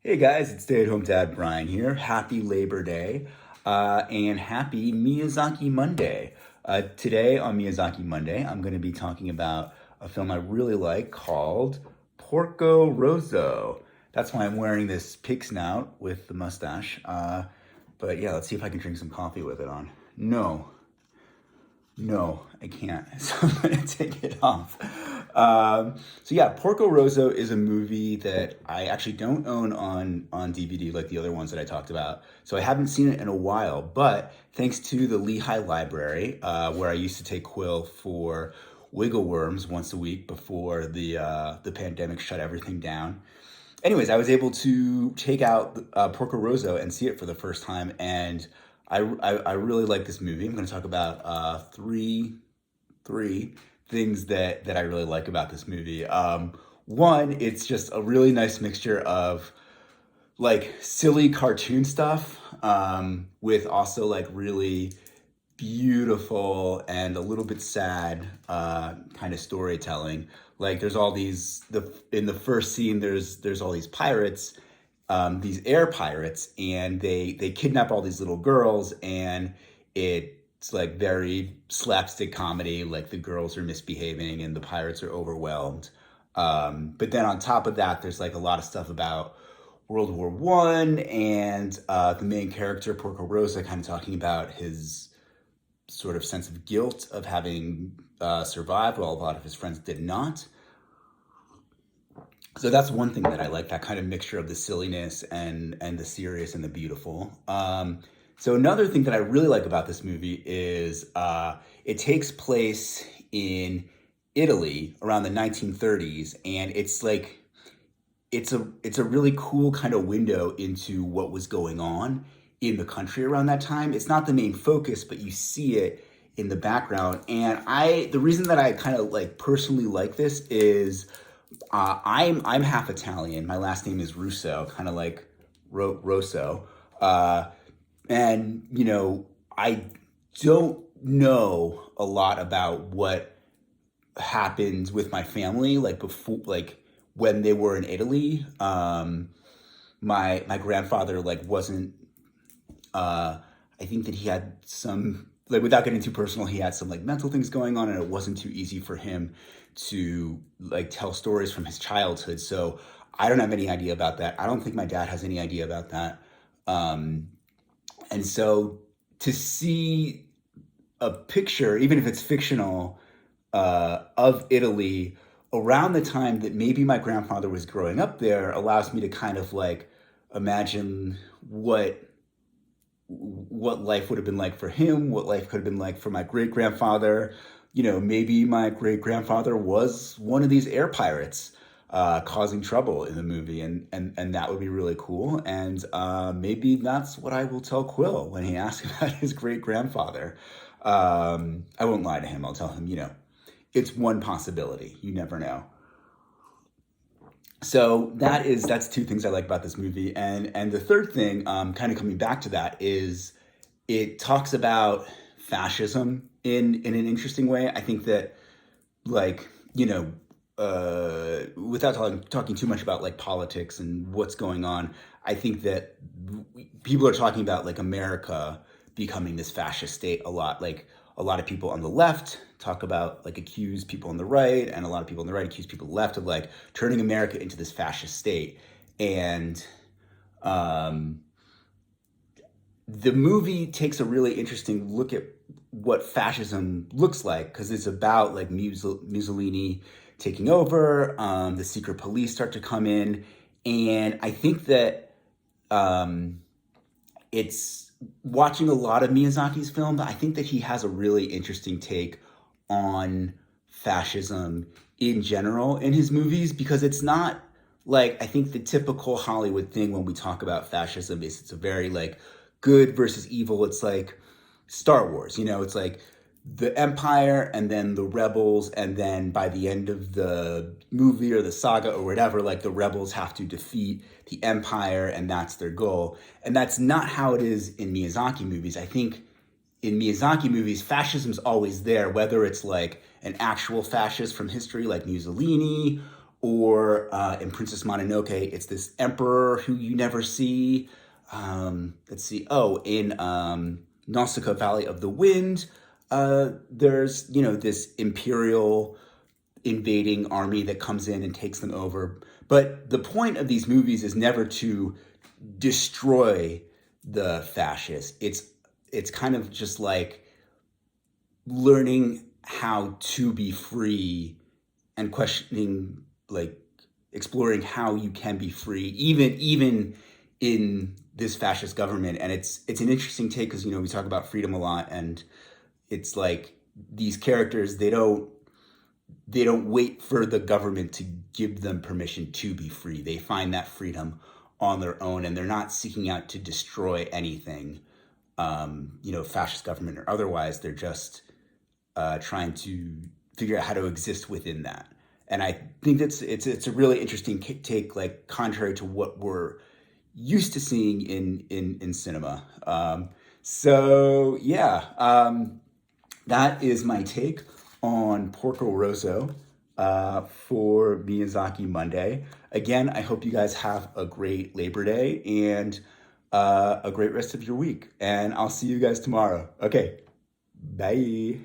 Hey guys, it's stay-at-home dad Brian here. Happy Labor Day and happy Miyazaki Monday. Today on Miyazaki Monday, I'm going to be talking about a film I really like called Porco Rosso. That's why I'm wearing this pig snout with the mustache. But yeah, let's see if I can drink some coffee with it on. No, I can't. So I'm gonna take it off. So yeah, Porco Rosso is a movie that I actually don't own on DVD like the other ones that I talked about. So I haven't seen it in a while. But thanks to the Lehigh Library, where I used to take Quill for wiggle worms once a week before the pandemic shut everything down. Anyways, I was able to take out Porco Rosso and see it for the first time, and I really like this movie. I'm going to talk about three things that I really like about this movie. One, it's just a really nice mixture of like silly cartoon stuff with also like really beautiful and a little bit sad kind of storytelling. Like there's all these in the first scene there's all these pirates, these air pirates, and they kidnap all these little girls, and it's like very slapstick comedy. Like the girls are misbehaving and the pirates are overwhelmed. But then on top of that, there's like a lot of stuff about World War I, and the main character Porco Rosa kind of talking about his sort of sense of guilt of having survived while a lot of his friends did not. So that's one thing that I like, that kind of mixture of the silliness and the serious and the beautiful. So another thing that I really like about this movie is it takes place in Italy around the 1930s, and it's a really cool kind of window into what was going on in the country around that time. It's not the main focus, but you see it in the background. And the reason that I kind of like personally like this is I'm half Italian. My last name is Russo, kind of like Rosso. And I don't know a lot about what happened with my family, like before, like when they were in Italy. My grandfather like wasn't. I think that he had some, like, without getting too personal, he had some like mental things going on, and it wasn't too easy for him to like tell stories from his childhood. So I don't have any idea about that. I don't think my dad has any idea about that. Um, and so to see a picture, even if it's fictional, of Italy around the time that maybe my grandfather was growing up there allows me to kind of like imagine what life would have been like for him, what life could have been like for my great grandfather. Maybe my great grandfather was one of these air pirates causing trouble in the movie, and that would be really cool. And maybe that's what I will tell Quill when he asks about his great grandfather. I won't lie to him. I'll tell him, it's one possibility. You never know. So that's two things I like about this movie, and the third thing, kind of coming back to that, is it talks about fascism in an interesting way. I think that, like, without talking too much about like politics and what's going on, I think that people are talking about like America becoming this fascist state a lot. Like a lot of people on the left talk about, like, accuse people on the right, and a lot of people on the right accuse people on the left of like turning America into this fascist state. And um, the movie takes a really interesting look at what fascism looks like, because it's about like Mussolini taking over. The secret police start to come in, and I think that um, it's watching a lot of Miyazaki's film, but I think that he has a really interesting take on fascism in general in his movies, because it's not like, I think the typical Hollywood thing when we talk about fascism is it's a very like good versus evil. It's like Star Wars, it's like the Empire and then the rebels, and then by the end of the movie or the saga or whatever, like the rebels have to defeat the Empire, and that's their goal. And that's not how it is in Miyazaki movies. I think in Miyazaki movies, fascism's always there, whether it's like an actual fascist from history like Mussolini, Or in Princess Mononoke, it's this emperor who you never see. Let's see. Oh, in Nausicaa Valley of the Wind, there's this imperial invading army that comes in and takes them over. But the point of these movies is never to destroy the fascists. It's kind of just like learning how to be free and questioning, like exploring how you can be free even in this fascist government. And it's an interesting take because we talk about freedom a lot, and it's like these characters, they don't wait for the government to give them permission to be free. They find that freedom on their own, and they're not seeking out to destroy anything, fascist government or otherwise. They're just trying to figure out how to exist within that. And I think it's a really interesting take, like contrary to what we're used to seeing in cinema. So yeah, that is my take on Porco Rosso for Miyazaki Monday. Again, I hope you guys have a great Labor Day and a great rest of your week. And I'll see you guys tomorrow. Okay, bye.